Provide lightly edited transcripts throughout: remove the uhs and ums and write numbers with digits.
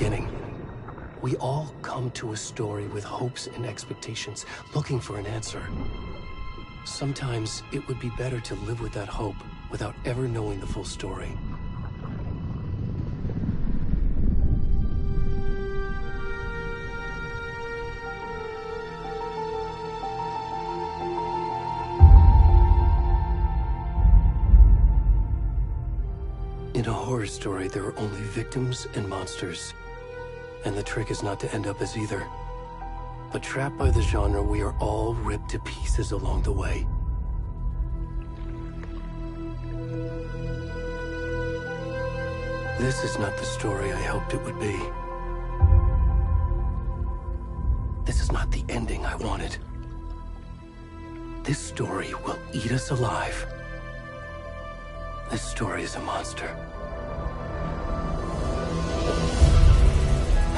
beginning. We all come to a story with hopes and expectations, looking for an answer. Sometimes it would be better to live with that hope without ever knowing the full story. In a horror story, there are only victims and monsters. And the trick is not to end up as either. But trapped by the genre, we are all ripped to pieces along the way. This is not the story I hoped it would be. This is not the ending I wanted. This story will eat us alive. This story is a monster.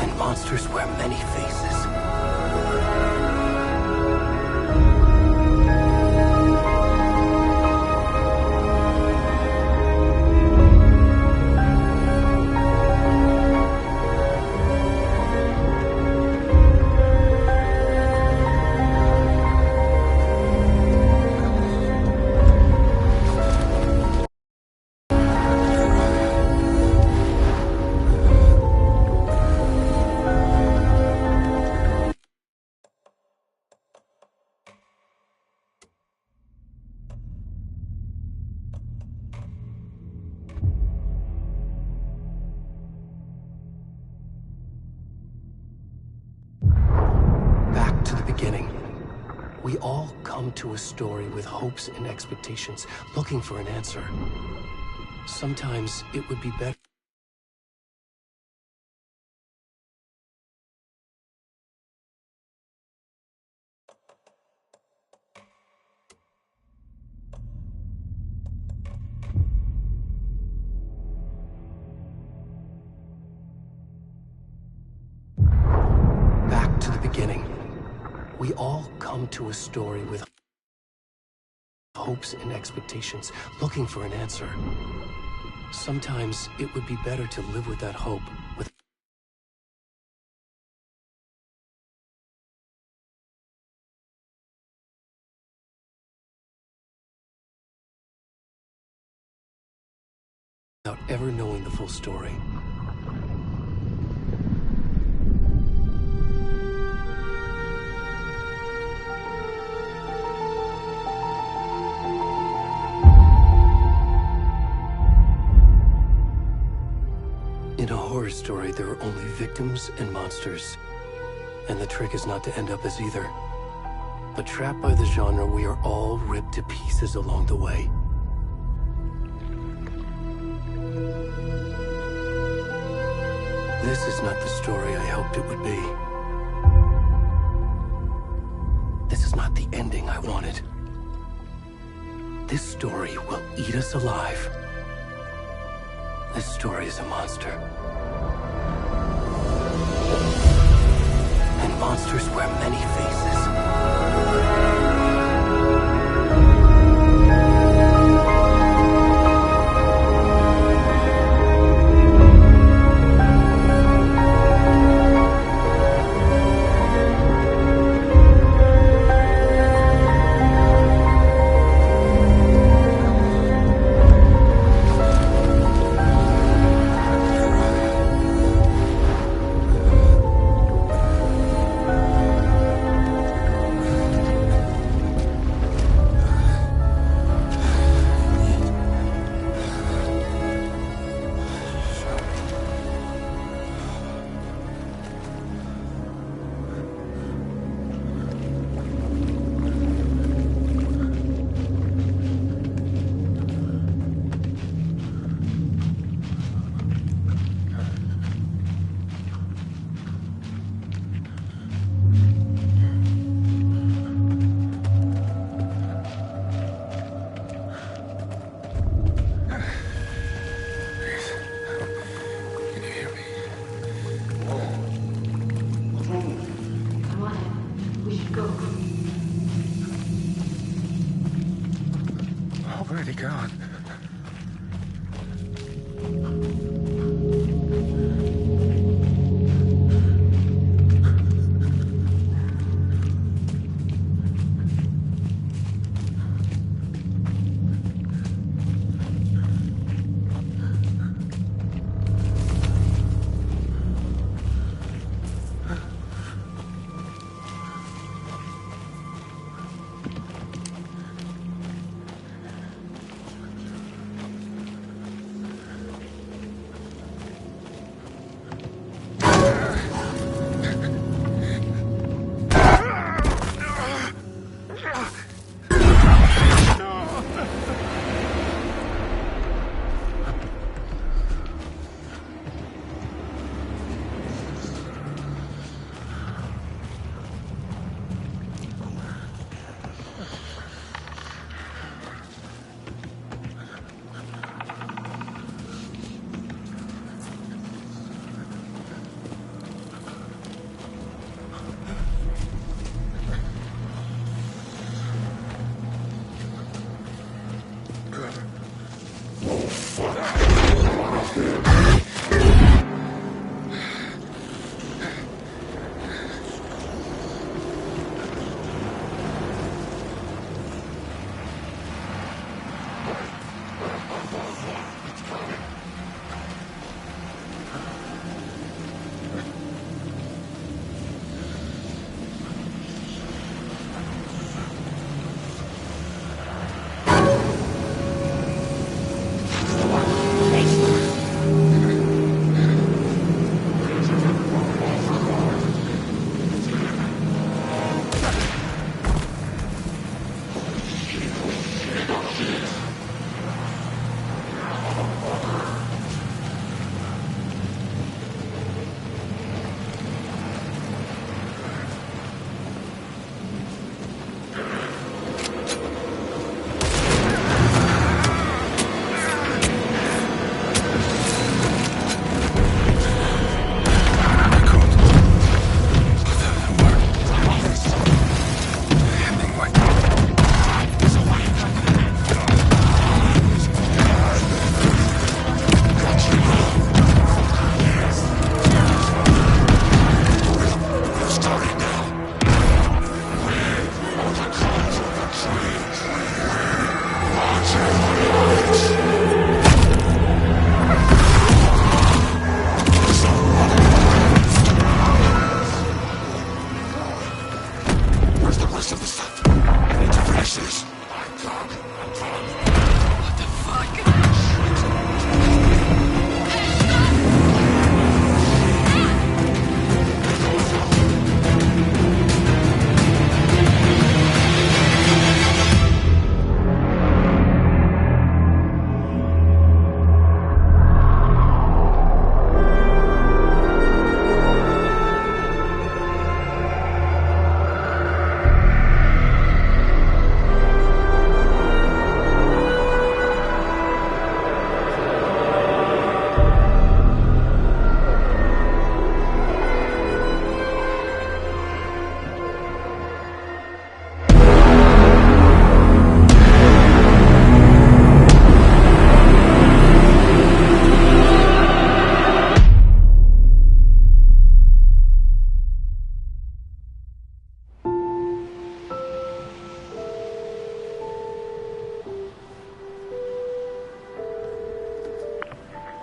And monsters wear many faces. We all come to a story with hopes and expectations, looking for an answer. Sometimes it would be better. Back to the beginning. We all come to a story with hopes and expectations, looking for an answer. Sometimes it would be better to live with that hope without ever knowing the full story. In a horror story, there are only victims and monsters. And the trick is not to end up as either. But trapped by the genre, we are all ripped to pieces along the way. This is not the story I hoped it would be. This is not the ending I wanted. This story will eat us alive. This story is a monster. And monsters wear many faces. Where'd he gone?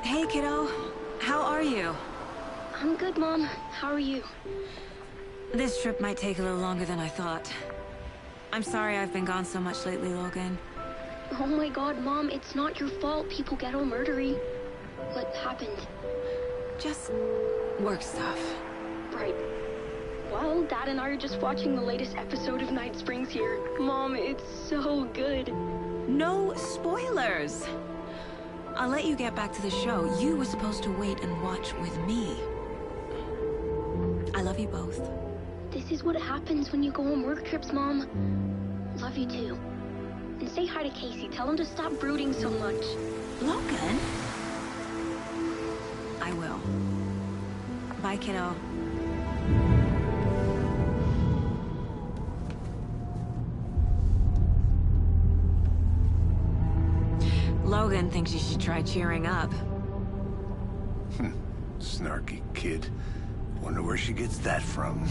Hey, kiddo. How are you? I'm good, Mom. How are you? This trip might take a little longer than I thought. I'm sorry I've been gone so much lately, Logan. Oh my god, Mom, it's not your fault people get all murdery. What happened? Just work stuff. Right. Well, Dad and I are just watching the latest episode of Night Springs here. Mom, it's so good. No spoilers! I'll let you get back to the show. You were supposed to wait and watch with me. I love you both. This is what happens when you go on work trips, Mom. Love you too. And say hi to Casey. Tell him to stop brooding so much. Logan? I will. Bye, kiddo. Logan thinks you should try cheering up. Snarky kid. Wonder where she gets that from.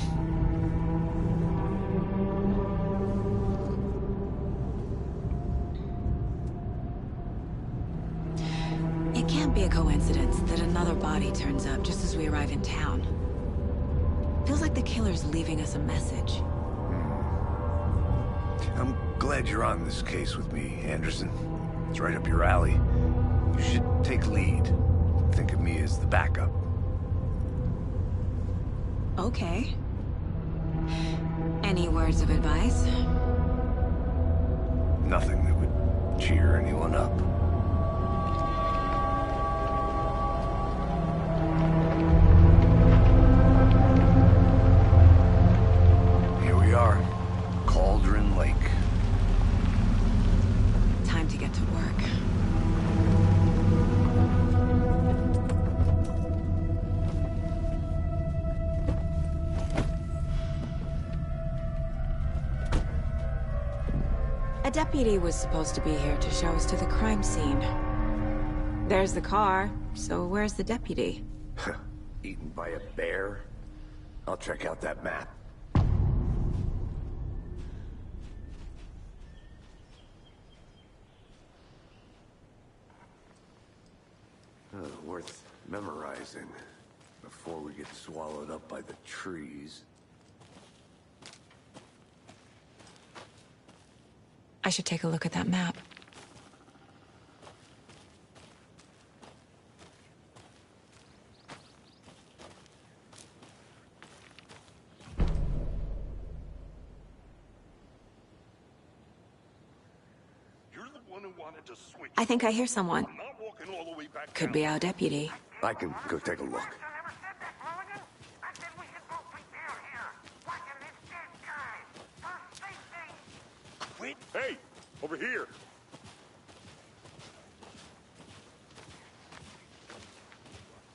It can't be a coincidence that another body turns up just as we arrive in town. Feels like the killer's leaving us a message. I'm glad you're on this case with me, Anderson. It's right up your alley. You should take lead. Think of me as the backup. Okay. Any words of advice? Nothing that would cheer anyone up. Here we are. Cauldron Lake. Time to get to work. A deputy was supposed to be here to show us to the crime scene. There's the car, so where's the deputy? Eaten by a bear? I'll check out that map. Worth memorizing before we get swallowed up by the trees. I should take a look at that map. You're the one who wanted to switch. I think I hear someone. I'm not walking all the way back Could down. be our deputy. I can go take a look. Wait. Hey, over here.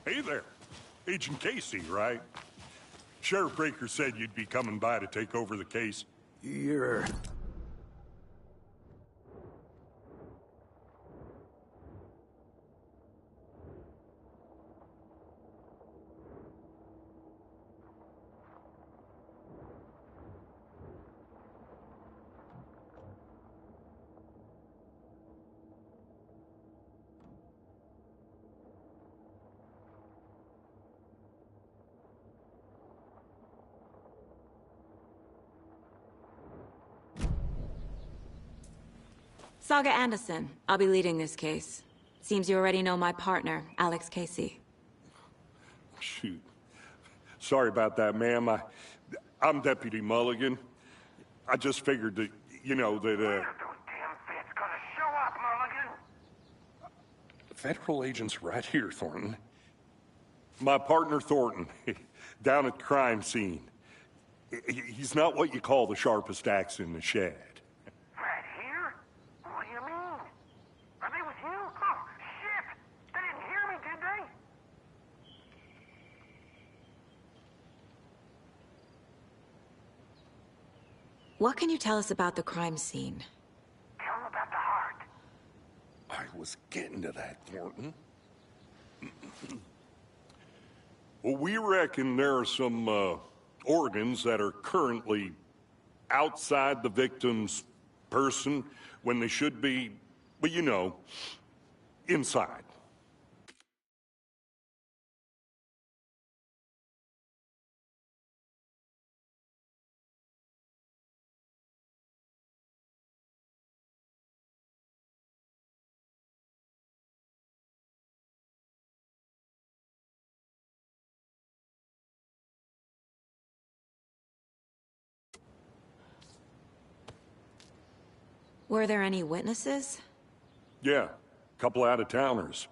Hey there. Agent Casey, right? Sheriff Breaker said you'd be coming by to take over the case. You're... Saga Anderson. I'll be leading this case. Seems you already know my partner, Alex Casey. Shoot. Sorry about that, ma'am. I'm Deputy Mulligan. I just figured that, you know, that, Those damn feds gonna show up, Mulligan. Federal agent's right here, Thornton. My partner, Thornton, down at the crime scene. He's not what you call the sharpest axe in the shed. Right here? What do you mean? Are they with you? Oh, shit! They didn't hear me, did they? What can you tell us about the crime scene? Tell them about the heart. I was getting to that, Thornton. Well, we reckon there are some, organs that are currently outside the victim's person when they should be, well, you know, inside. Were there any witnesses? Yeah, a couple out-of-towners.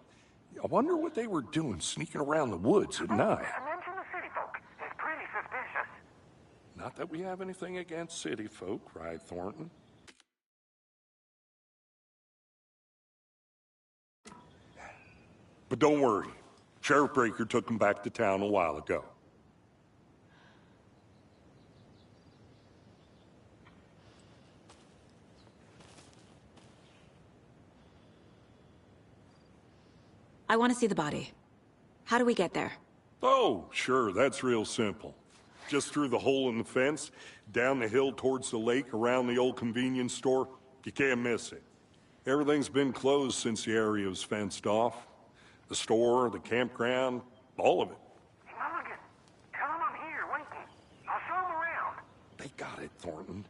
I wonder what they were doing sneaking around the woods at night. Mention the city folk. It's pretty suspicious. Not that we have anything against city folk, right, Thornton? But don't worry. Sheriff Breaker took them back to town a while ago. I want to see the body. How do we get there? Oh, sure, that's real simple. Just through the hole in the fence, down the hill towards the lake, around the old convenience store. You can't miss it. Everything's been closed since the area was fenced off. The store, the campground, all of it. Hey, Mulligan, tell them I'm here, waiting. I'll show them around. They got it, Thornton.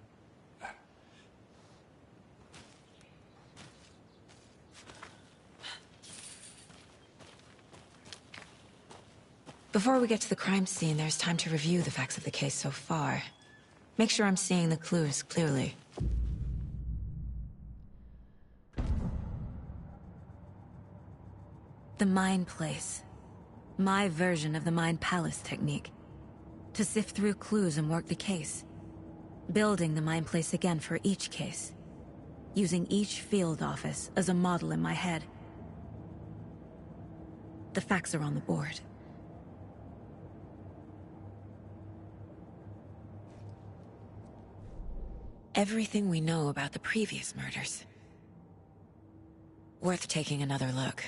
Before we get to the crime scene, there's time to review the facts of the case so far. Make sure I'm seeing the clues clearly. The Mind Place. My version of the Mind Palace technique. To sift through clues and work the case. Building the Mind Place again for each case. Using each field office as a model in my head. The facts are on the board. Everything we know about the previous murders. Worth taking another look.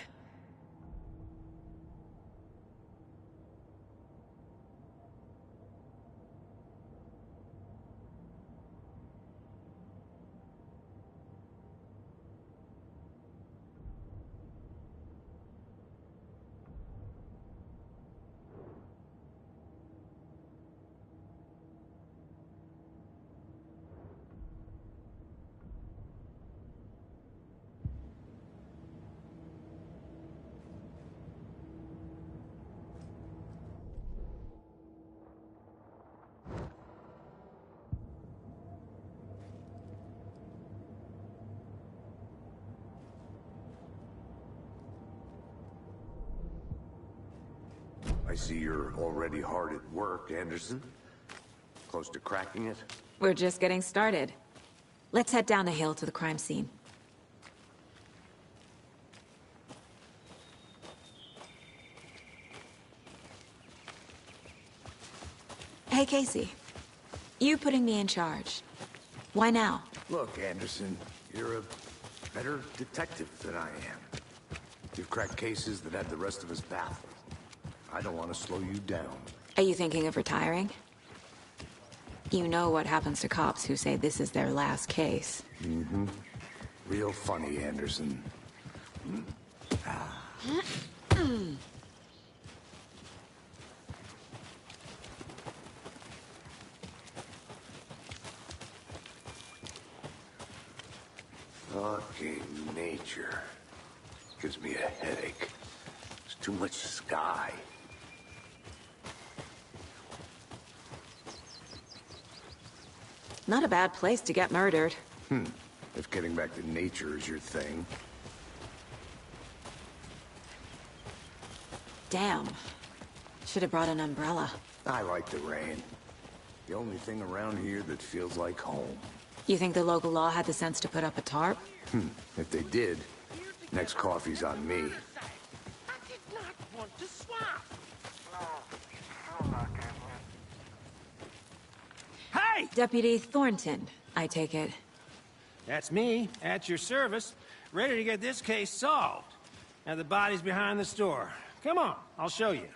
I see you're already hard at work, Anderson. Close to cracking it? We're just getting started. Let's head down the hill to the crime scene. Hey, Casey. You putting me in charge. Why now? Look, Anderson, you're a better detective than I am. You've cracked cases that had the rest of us baffled. I don't want to slow you down. Are you thinking of retiring? You know what happens to cops who say this is their last case. Mm-hmm. Real funny, Anderson. Fucking nature. Gives me a headache. There's too much sky. Not a bad place to get murdered. If getting back to nature is your thing. Damn. Should have brought an umbrella. I like the rain. The only thing around here that feels like home. You think the local law had the sense to put up a tarp? If they did, next coffee's on me. I did not want to swap. No, sure not, Hey! Deputy Thornton, I take it. That's me, at your service, ready to get this case solved. Now the body's behind the store. Come on, I'll show you.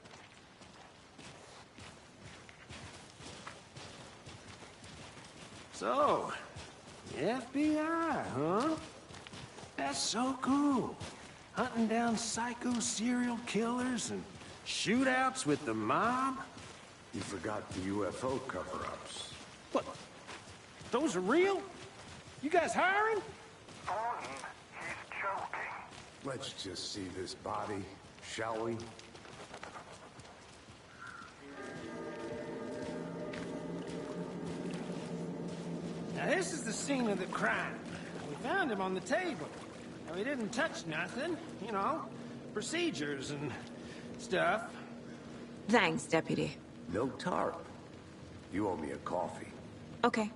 So, the FBI, huh? That's so cool. Hunting down psycho serial killers and shootouts with the mob. You forgot the UFO cover-ups. What? Those are real? You guys hiring? Thornton, he's joking. Let's just see this body, shall we? Now this is the scene of the crime. We found him on the table. Now he didn't touch nothing, you know, procedures and stuff. Thanks, Deputy. No tarp. You owe me a coffee. Okay.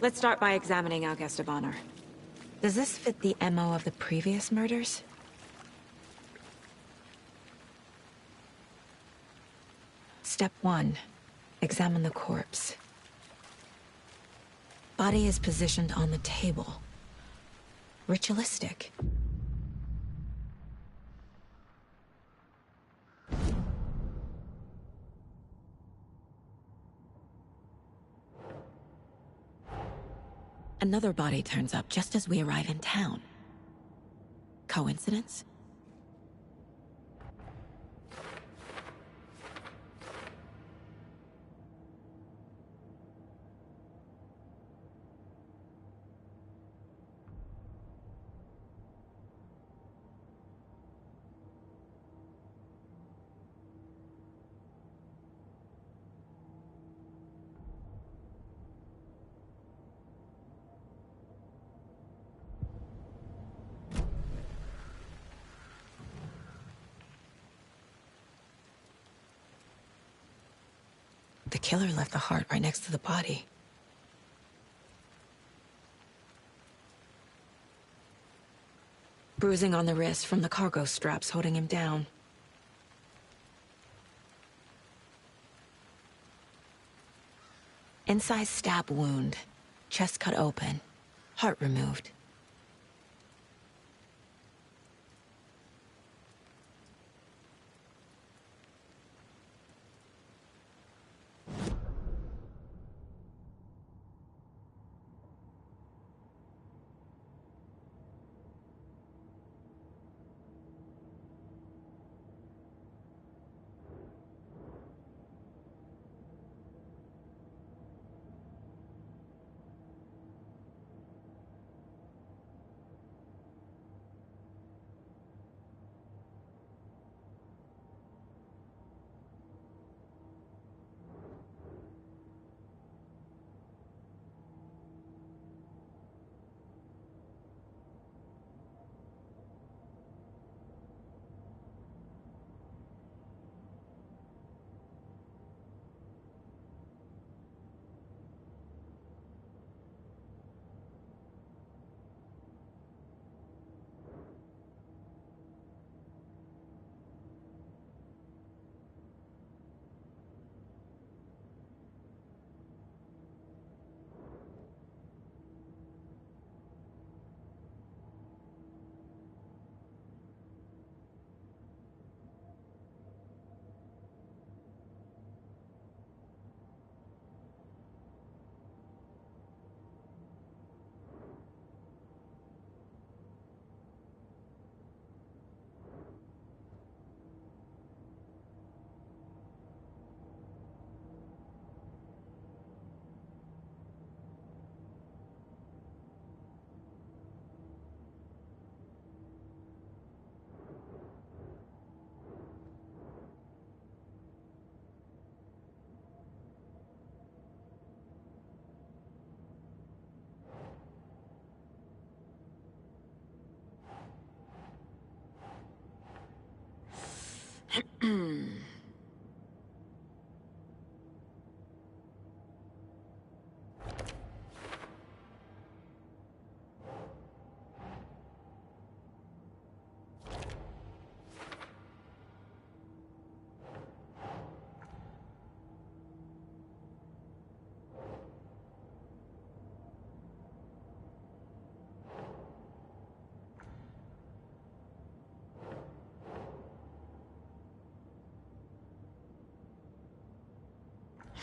Let's start by examining our guest of honor. Does this fit the MO of the previous murders? Step 1. Examine the corpse. Body is positioned on the table. Ritualistic. Another body turns up just as we arrive in town. Coincidence? The killer left the heart right next to the body. Bruising on the wrist from the cargo straps holding him down. Incised stab wound. Chest cut open. Heart removed.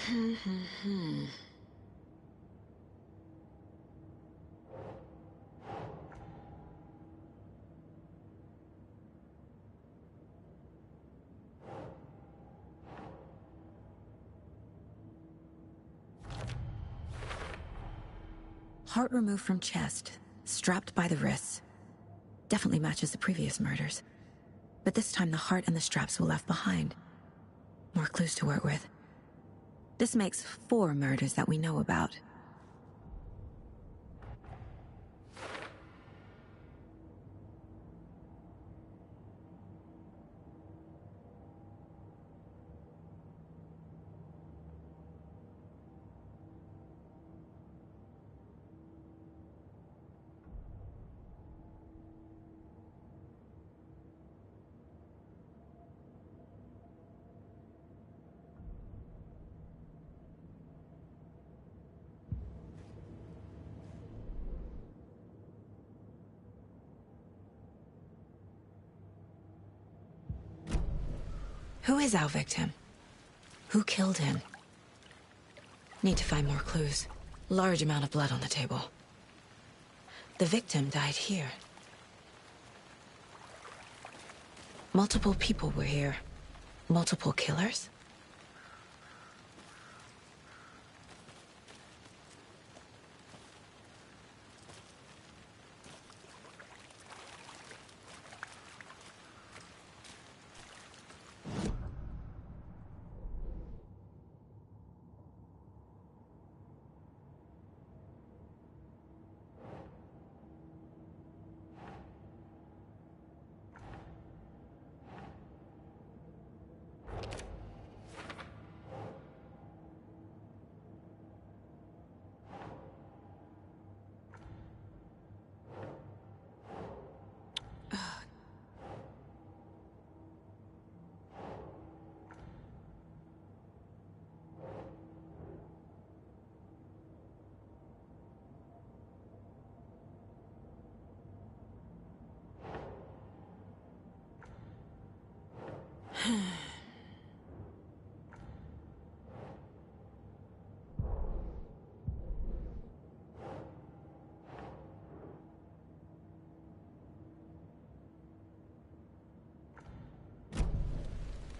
Heart removed from chest, strapped by the wrists. Definitely matches the previous murders. But this time the heart and the straps were left behind. More clues to work with. This makes 4 murders that we know about. Who is our victim? Who killed him? Need to find more clues. Large amount of blood on the table. The victim died here. Multiple people were here. Multiple killers?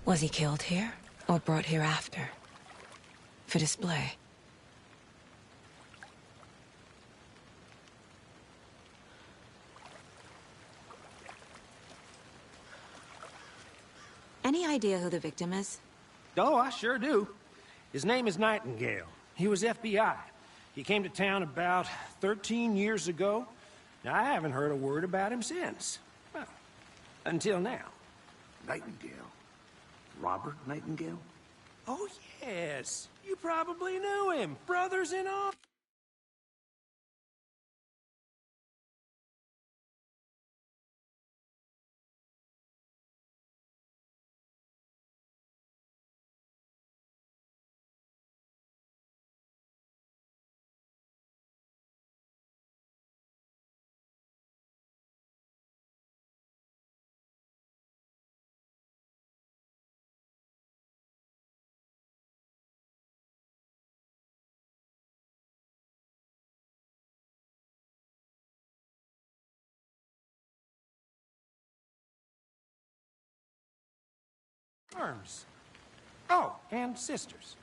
Was he killed here, or brought here after? For display? Any idea who the victim is? Oh, I sure do. His name is Nightingale. He was FBI. He came to town about 13 years ago. Now, I haven't heard a word about him since. Well, until now. Nightingale? Robert Nightingale? Oh, yes. You probably knew him. Brothers in all. Arms. Oh, and sisters.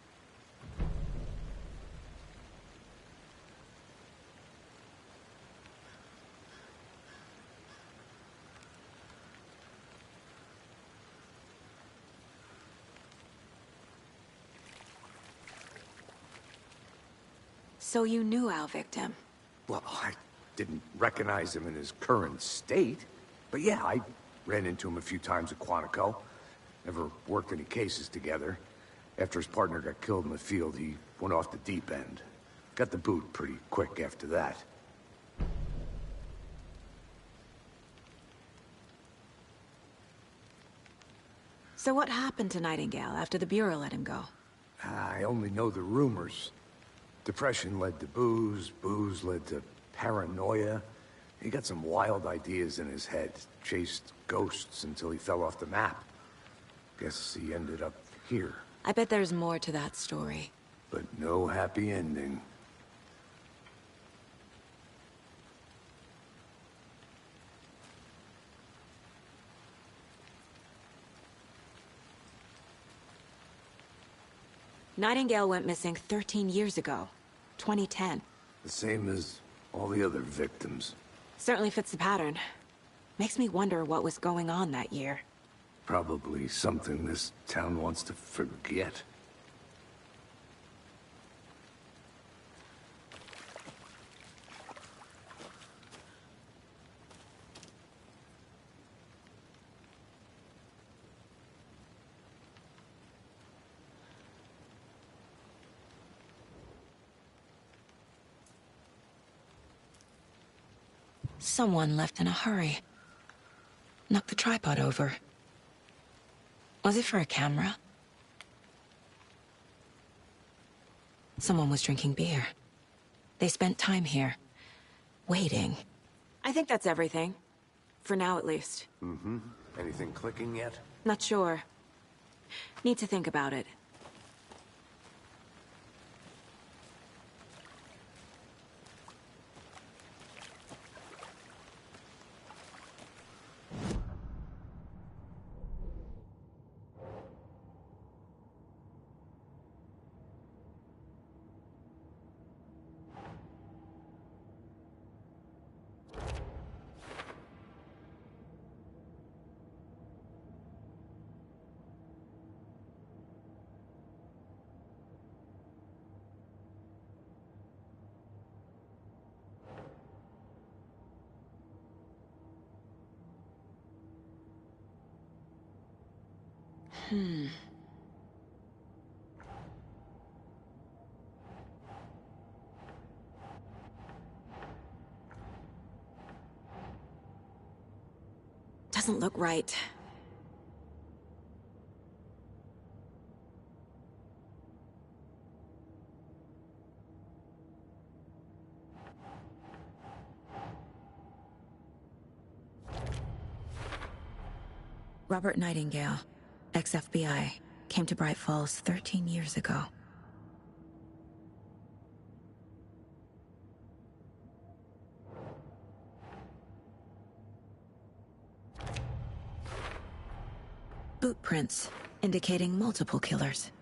So you knew our victim? Well, I didn't recognize him in his current state. But yeah, I ran into him a few times at Quantico. Never worked any cases together. After his partner got killed in the field, he went off the deep end. Got the boot pretty quick after that. So what happened to Nightingale after the Bureau let him go? I only know the rumors. Depression led to booze, booze led to paranoia. He got some wild ideas in his head, chased ghosts until he fell off the map. Guess he ended up here. I bet there's more to that story. but no happy ending. Nightingale went missing 13 years ago. 2010. The same as all the other victims. Certainly fits the pattern. Makes me wonder what was going on that year. Probably something this town wants to forget. Someone left in a hurry. Knocked the tripod over. Was it for a camera? Someone was drinking beer. They spent time here, waiting. I think that's everything. For now, at least. Mm-hmm. Anything clicking yet? Not sure. Need to think about it. Doesn't look right. Robert Nightingale, ex-FBI, came to Bright Falls 13 years ago. Boot prints, indicating multiple killers.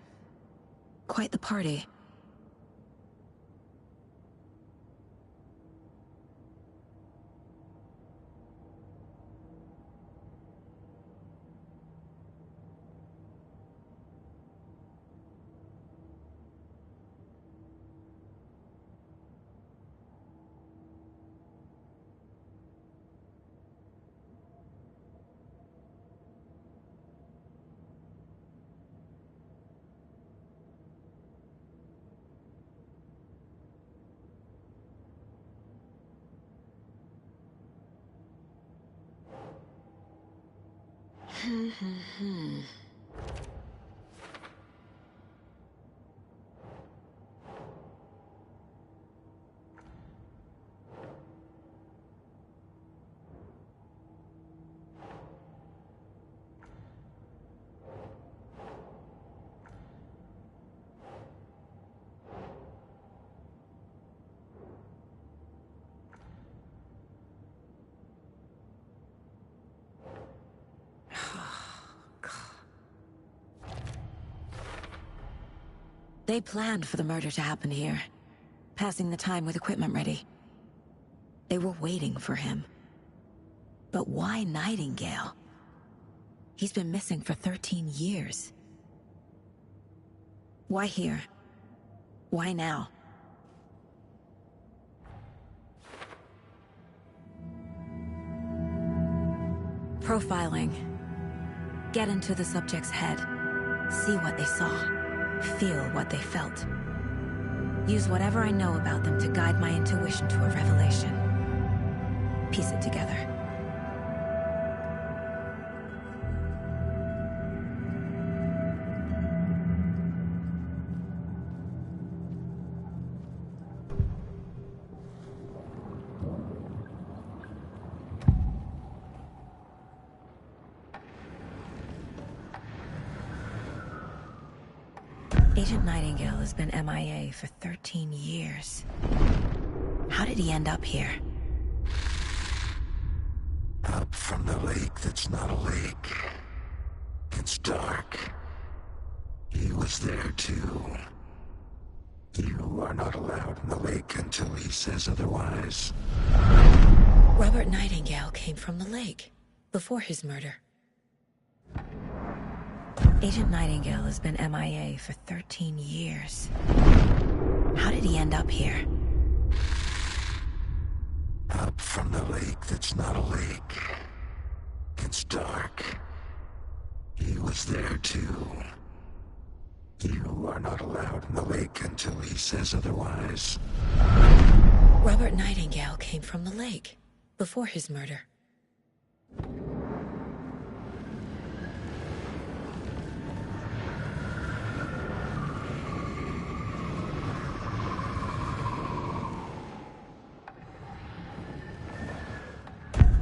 Quite the party. They planned for the murder to happen here, passing the time with equipment ready. They were waiting for him. But why Nightingale? He's been missing for 13 years. Why here? Why now? Profiling. Get into the subject's head. See what they saw. Feel what they felt. Use whatever I know about them to guide my intuition to a revelation. Piece it together. Agent Nightingale has been MIA for 13 years. How did he end up here? Up from the lake that's not a lake. It's dark. He was there too. You are not allowed in the lake until he says otherwise. Robert Nightingale came from the lake, before his murder. Agent Nightingale has been MIA for 13 years. How did he end up here? Up from the lake that's not a lake. It's dark. He was there too. You are not allowed in the lake until he says otherwise. Robert Nightingale came from the lake, before his murder.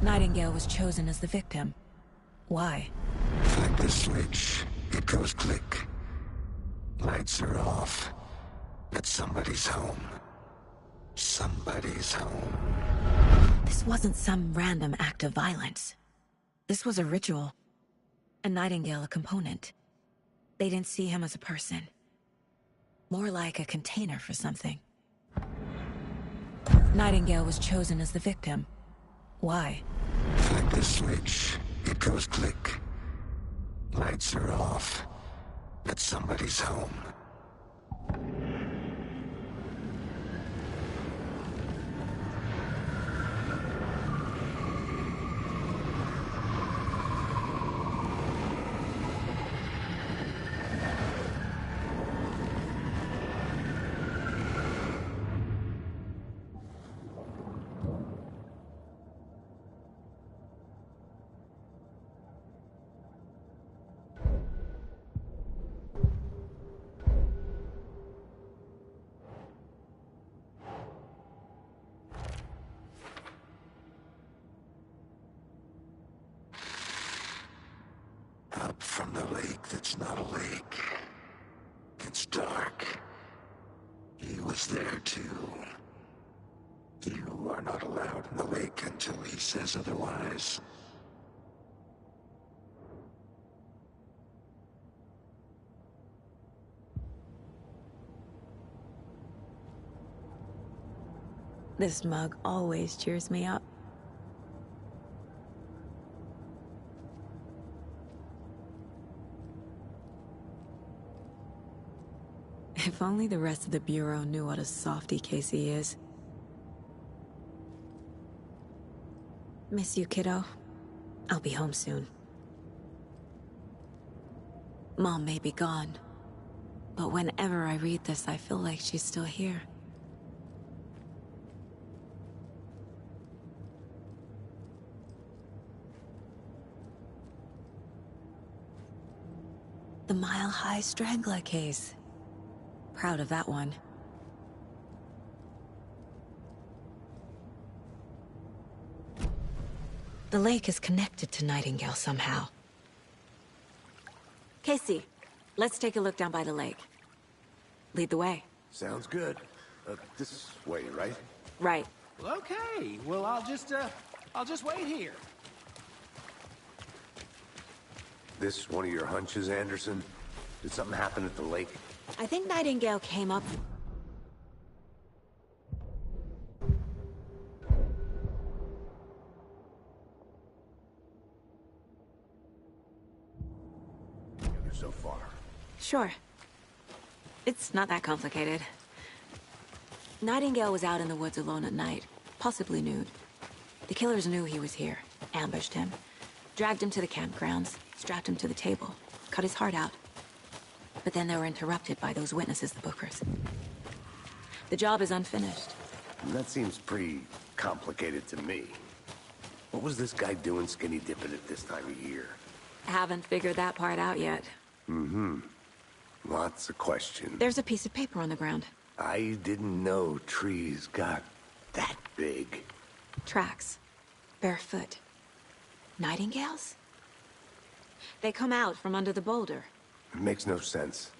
Nightingale was chosen as the victim. Why? Flick the switch. It goes click. Lights are off. But somebody's home. Somebody's home. This wasn't some random act of violence. This was a ritual. And Nightingale a component. They didn't see him as a person. More like a container for something. Nightingale was chosen as the victim. Why? Flick the switch. It goes click. Lights are off. But somebody's home. Up from the lake that's not a lake. It's dark. He was there too. You are not allowed in the lake until he says otherwise. This mug always cheers me up. If only the rest of the Bureau knew what a softy Casey is. Miss you, kiddo. I'll be home soon. Mom may be gone, but whenever I read this, I feel like she's still here. The Mile High Strangler case. Proud of that one. The lake is connected to Nightingale somehow. Casey, let's take a look down by the lake. Lead the way. Sounds good. This way, right? Right. Well, okay. Well, I'll just wait here. This one of your hunches, Anderson? Did something happen at the lake? I think Nightingale came up... Together so far. Sure. It's not that complicated. Nightingale was out in the woods alone at night, possibly nude. The killers knew he was here, ambushed him, dragged him to the campgrounds, strapped him to the table, cut his heart out. But then they were interrupted by those witnesses, the Bookers. The job is unfinished. That seems pretty complicated to me. What was this guy doing skinny dipping at this time of year? Haven't figured that part out yet. Mm-hmm. Lots of questions. There's a piece of paper on the ground. I didn't know trees got that big. Tracks. Barefoot. Nightingales? They come out from under the boulder. It makes no sense.